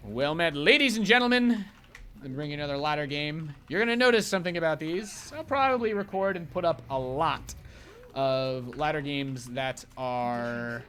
Well met, ladies and gentlemen. I'm bringing another ladder game. You're gonna notice something about these. I'll probably record and put up a lot of ladder games that are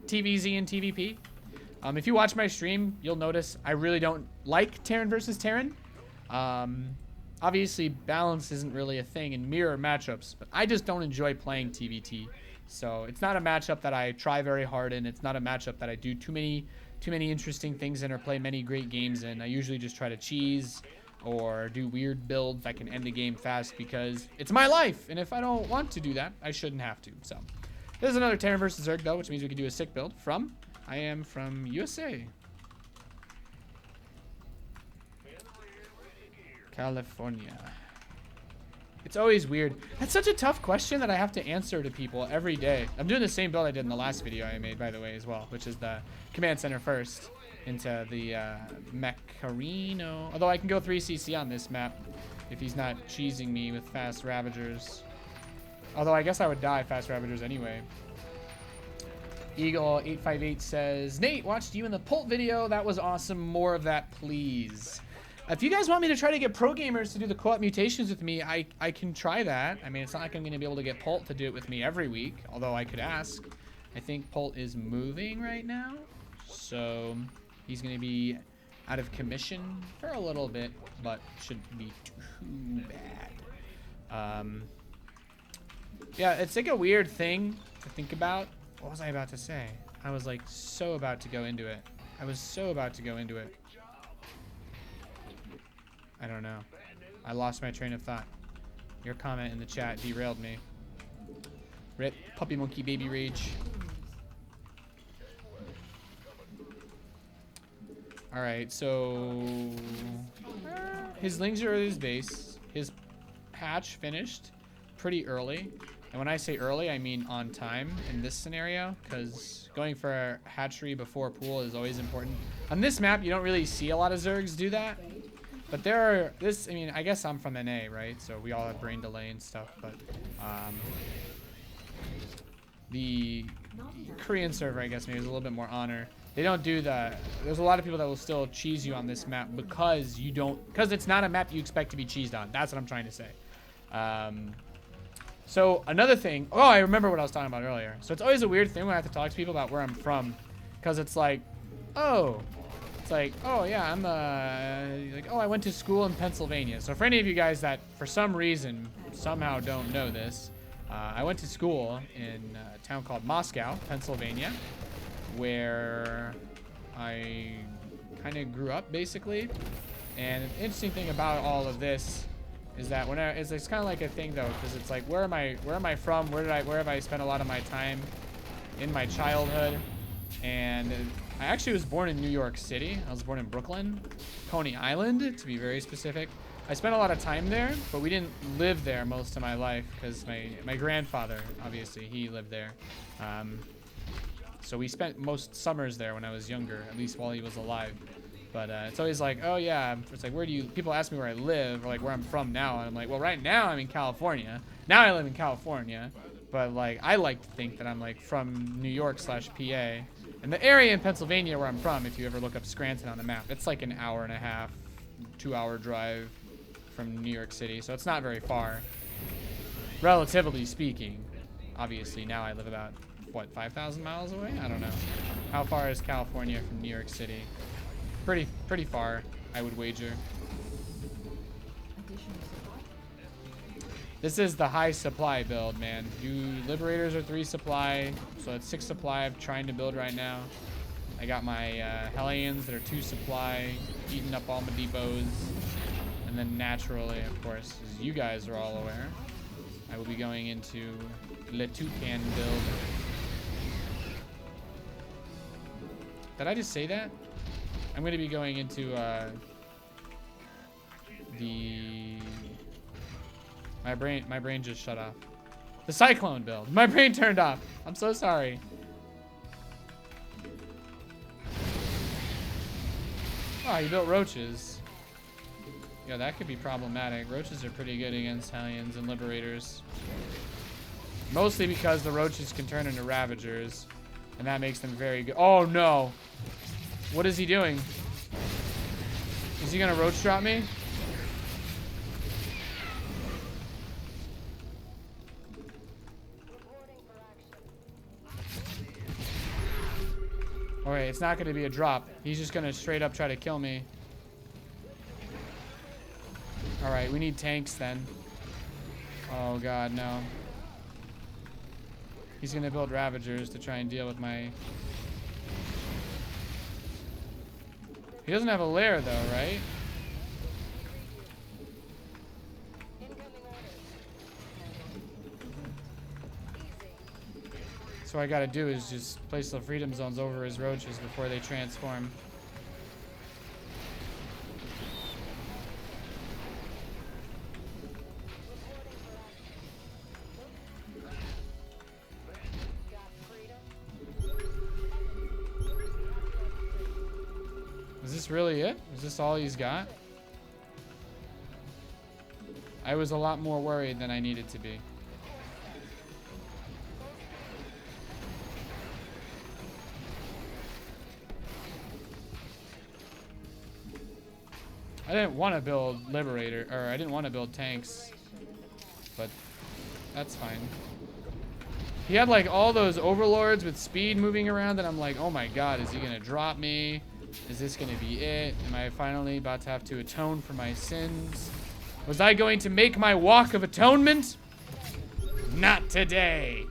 TvZ and TvP. If you watch my stream, you'll notice I really don't like Terran versus Terran. Obviously, balance isn't really a thing in mirror matchups, but I just don't enjoy playing TvT. So it's not a matchup that I try very hard in. It's not a matchup that I do too many interesting things in or play many great games in. I usually just try to cheese or do weird builds that can end the game fast because it's my life. And if I don't want to do that, I shouldn't have to. So there's another Terran versus Zerg though, which means we can do a sick build from, I am from USA. California. It's always weird. That's such a tough question that I have to answer to people every day. I'm doing the same build I did in the last video I made, by the way, as well, which is the command center first into the Mecarino. Although I can go 3cc on this map if he's not cheesing me with fast Ravagers. Although I guess I would die fast Ravagers anyway. Eagle858 says, Nate, watched you in the Pult video. That was awesome. More of that, please. If you guys want me to try to get pro gamers to do the co-op mutations with me, I can try that. I mean, it's not like I'm going to be able to get Pult to do it with me every week, although I could ask. I think Pult is moving right now, so he's going to be out of commission for a little bit, but shouldn't be too bad. Yeah, it's like a weird thing to think about. What was I about to say? I was like so about to go into it. I was so about to go into it. I don't know. I lost my train of thought. Your comment in the chat derailed me. Rip, puppy monkey baby rage. Alright, so his lings are at his base. His hatch finished pretty early. And when I say early, I mean on time in this scenario, because going for a hatchery before pool is always important. On this map, you don't really see a lot of Zergs do that. But there are I mean, I guess I'm from NA, right? So we all have brain delay and stuff, but the Korean server, I guess, maybe is a little bit more honor. They don't do the, there's a lot of people that will still cheese you on this map because it's not a map you expect to be cheesed on. That's what I'm trying to say. So another thing, oh, I remember what I was talking about earlier. So it's always a weird thing when I have to talk to people about where I'm from, because it's like, oh, yeah, I'm like, oh, I went to school in Pennsylvania. So for any of you guys that for some reason somehow don't know this, I went to school in a town called Moscow, Pennsylvania, where I kind of grew up basically. And an interesting thing about all of this is that it's kind of like a thing though, because it's like, where am I from? Where have I spent a lot of my time in my childhood? And I actually was born in New York City. I was born in Brooklyn, Coney Island, to be very specific. I spent a lot of time there, but we didn't live there most of my life because my grandfather, obviously, he lived there. So we spent most summers there when I was younger, at least while he was alive. But it's always like, oh yeah, it's like, people ask me where I live or like where I'm from now. And I'm like, well, right now I'm in California. Now I live in California. But like, I like to think that I'm like from New York/PA. And the area in Pennsylvania where I'm from, if you ever look up Scranton on the map, it's like an hour and a half, 2-hour drive from New York City. So it's not very far, relatively speaking. Obviously, now I live about, what, 5,000 miles away? I don't know. How far is California from New York City? Pretty far, I would wager. This is the high supply build, man. Liberators are 3 supply, so it's 6 supply I'm trying to build right now. I got my Hellions that are 2 supply, eating up all my depots. And then naturally, of course, as you guys are all aware, I will be going into Le Toucan build. Did I just say that? I'm going to be going into My brain just shut off. The Cyclone build. My brain turned off. I'm so sorry. Oh, you built roaches. Yeah, that could be problematic. Roaches are pretty good against Hellions and Liberators. Mostly because the roaches can turn into Ravagers. And that makes them very good. Oh, no. What is he doing? Is he gonna roach drop me? Alright, it's not gonna be a drop. He's just gonna straight up try to kill me. Alright, we need tanks then. Oh god, no. He's gonna build Ravagers to try and deal with my... He doesn't have a lair though, right? So what I gotta do is just place the freedom zones over his roaches before they transform. Is this really it? Is this all he's got? I was a lot more worried than I needed to be. I didn't want to build Liberator, or I didn't want to build tanks, but that's fine. He had like all those overlords with speed moving around, and I'm like, oh my god, is he gonna drop me? Is this gonna be it? Am I finally about to have to atone for my sins? Was I going to make my walk of atonement? Not today.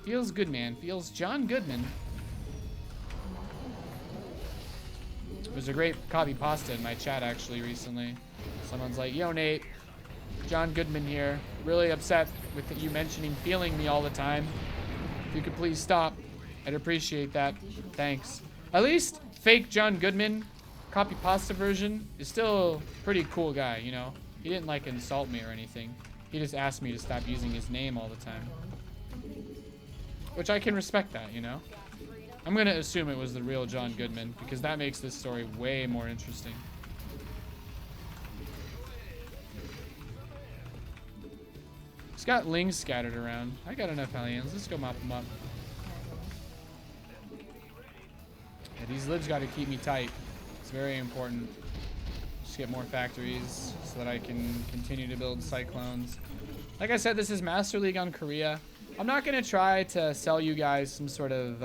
Feels good, man. Feels John Goodman. There's a great copy pasta in my chat actually recently. Someone's like, yo Nate, John Goodman here. Really upset with you mentioning feeling me all the time. If you could please stop, I'd appreciate that. Thanks. At least fake John Goodman copy pasta version is still a pretty cool guy, you know? He didn't like insult me or anything. He just asked me to stop using his name all the time. Which I can respect that, you know? I'm going to assume it was the real John Goodman because that makes this story way more interesting. He's got lings scattered around. I got enough Hellions. Let's go mop them up. Yeah, these libs got to keep me tight. It's very important. Just get more factories so that I can continue to build Cyclones. Like I said, this is Master League on Korea. I'm not going to try to sell you guys some sort of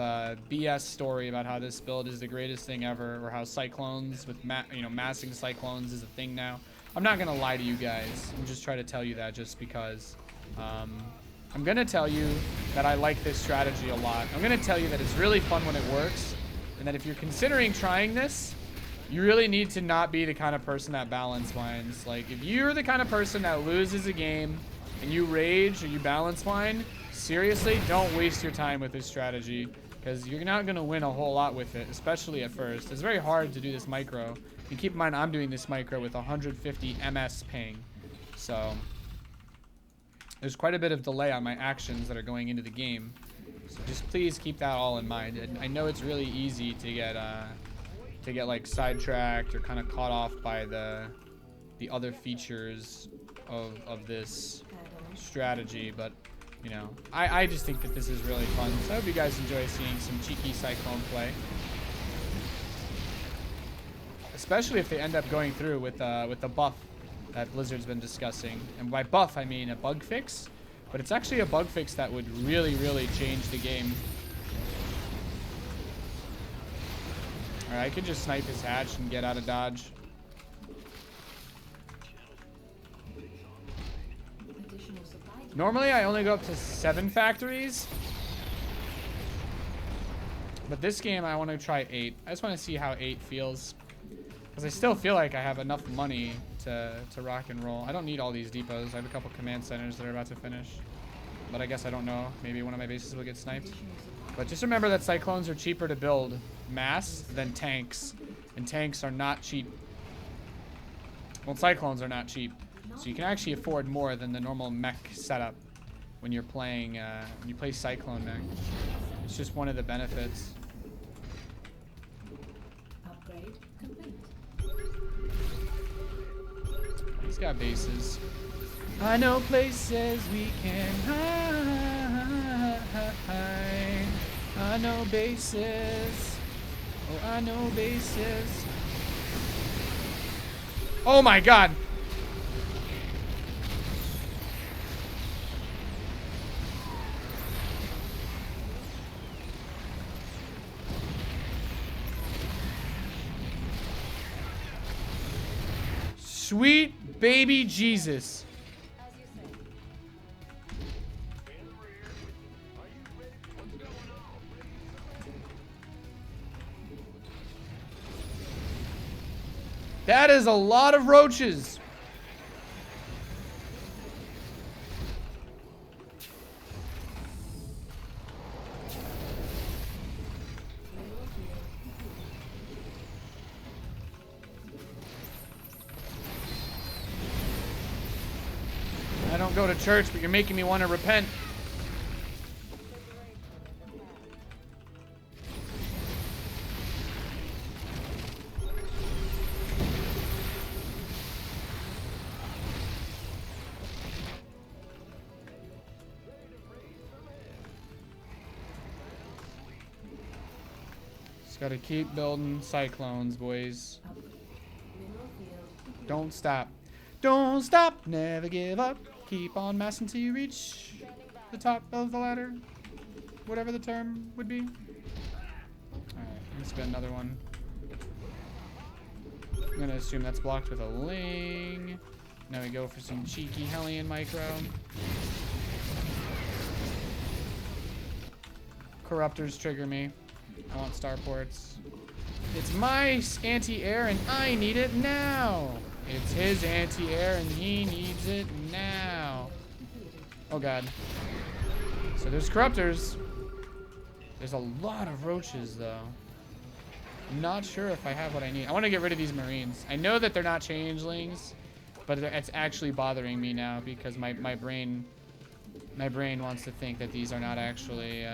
BS story about how this build is the greatest thing ever, or how Cyclones with massing Cyclones is a thing now. I'm not going to lie to you guys. I'm just trying to tell you that just because. I'm going to tell you that I like this strategy a lot. I'm going to tell you that it's really fun when it works, and that if you're considering trying this, you really need to not be the kind of person that balance wines. Like, if you're the kind of person that loses a game and you rage or you balance wine, seriously, don't waste your time with this strategy because you're not going to win a whole lot with it, especially at first. It's very hard to do this micro. And keep in mind, I'm doing this micro with 150 MS ping. So there's quite a bit of delay on my actions that are going into the game. So just please keep that all in mind. And I know it's really easy to get like sidetracked or kind of caught off by the other features of this strategy, but you know, I just think that this is really fun. So I hope you guys enjoy seeing some cheeky Cyclone play. Especially if they end up going through with the buff that Blizzard's been discussing. And by buff, I mean a bug fix. But it's actually a bug fix that would really, really change the game. Alright, I could just snipe his hatch and get out of dodge. Normally, I only go up to 7 factories. But this game, I want to try 8. I just want to see how 8 feels. Because I still feel like I have enough money to rock and roll. I don't need all these depots. I have a couple command centers that are about to finish. But I guess I don't know. Maybe one of my bases will get sniped. But just remember that Cyclones are cheaper to build mass than tanks. And tanks are not cheap. Well, Cyclones are not cheap. So you can actually afford more than the normal mech setup when you're playing, when you play Cyclone Mech. It's just one of the benefits. Upgrade complete. He's got bases. I know places we can hide. I know bases. Oh, I know bases. Oh my god. Sweet baby Jesus. That is a lot of roaches. I don't go to church, but you're making me want to repent. Just gotta keep building cyclones, boys. Don't stop. Don't stop. Never give up. Keep on massing till you reach the top of the ladder. Whatever the term would be. Alright, let's get another one. I'm gonna assume that's blocked with a ling. Now we go for some cheeky Hellion micro. Corruptors trigger me. I want starports. It's my anti-air and I need it now. It's his anti-air and he needs it now. Oh god. So there's corruptors. There's a lot of roaches though. I'm not sure if I have what I need. I want to get rid of these marines. I know that they're not changelings, but it's actually bothering me now because my brain wants to think that these are not actually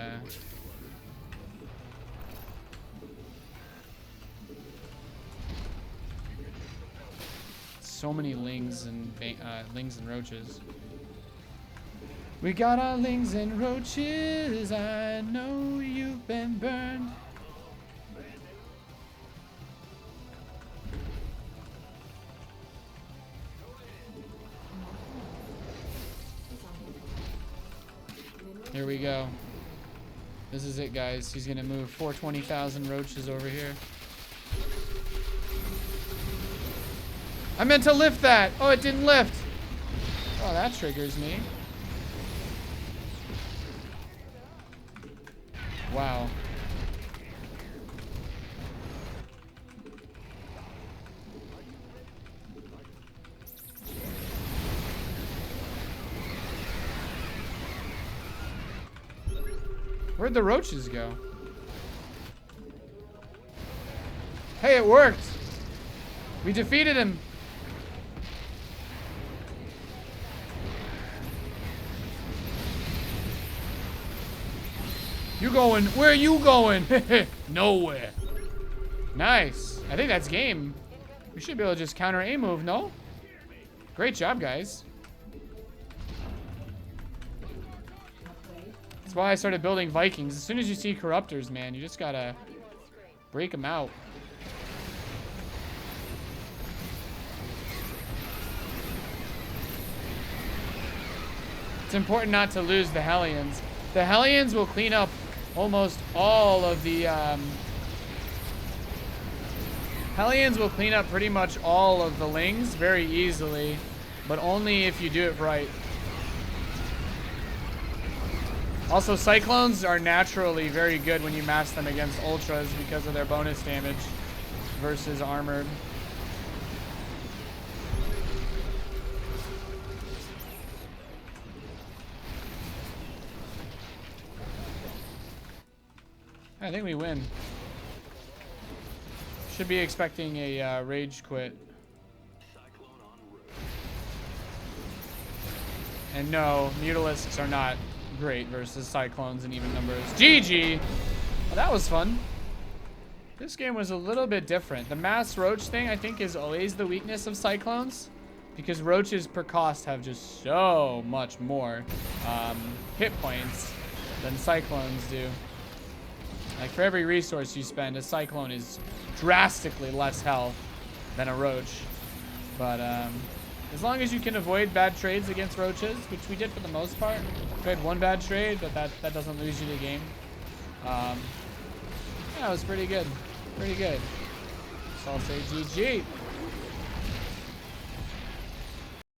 so many lings and roaches. We got our lings and roaches. I know you've been burned. Here we go. This is it, guys. He's gonna move 420,000 roaches over here. I meant to lift that. Oh, it didn't lift. Oh, that triggers me. Wow. Where'd the roaches go? Hey, it worked. We defeated him. You going? Where are you going? Nowhere. Nice. I think that's game. We should be able to just counter a move, no? Great job, guys. That's why I started building Vikings. As soon as you see corruptors, man, you just gotta break them out. It's important not to lose the Hellions. The Hellions will clean up almost all of the Hellions will clean up pretty much all of the lings very easily, but only if you do it right. Also, Cyclones are naturally very good when you mass them against Ultras because of their bonus damage versus Armored. I think we win. Should be expecting a rage quit. And no, Mutalisks are not great versus Cyclones in even numbers. GG! Well, that was fun. This game was a little bit different. The mass roach thing, I think, is always the weakness of Cyclones, because roaches per cost have just so much more hit points than Cyclones do. Like for every resource you spend, a Cyclone is drastically less health than a Roach. But as long as you can avoid bad trades against Roaches, which we did for the most part. We had one bad trade, but that doesn't lose you the game. Yeah, it was pretty good. Pretty good. So I'll say GG.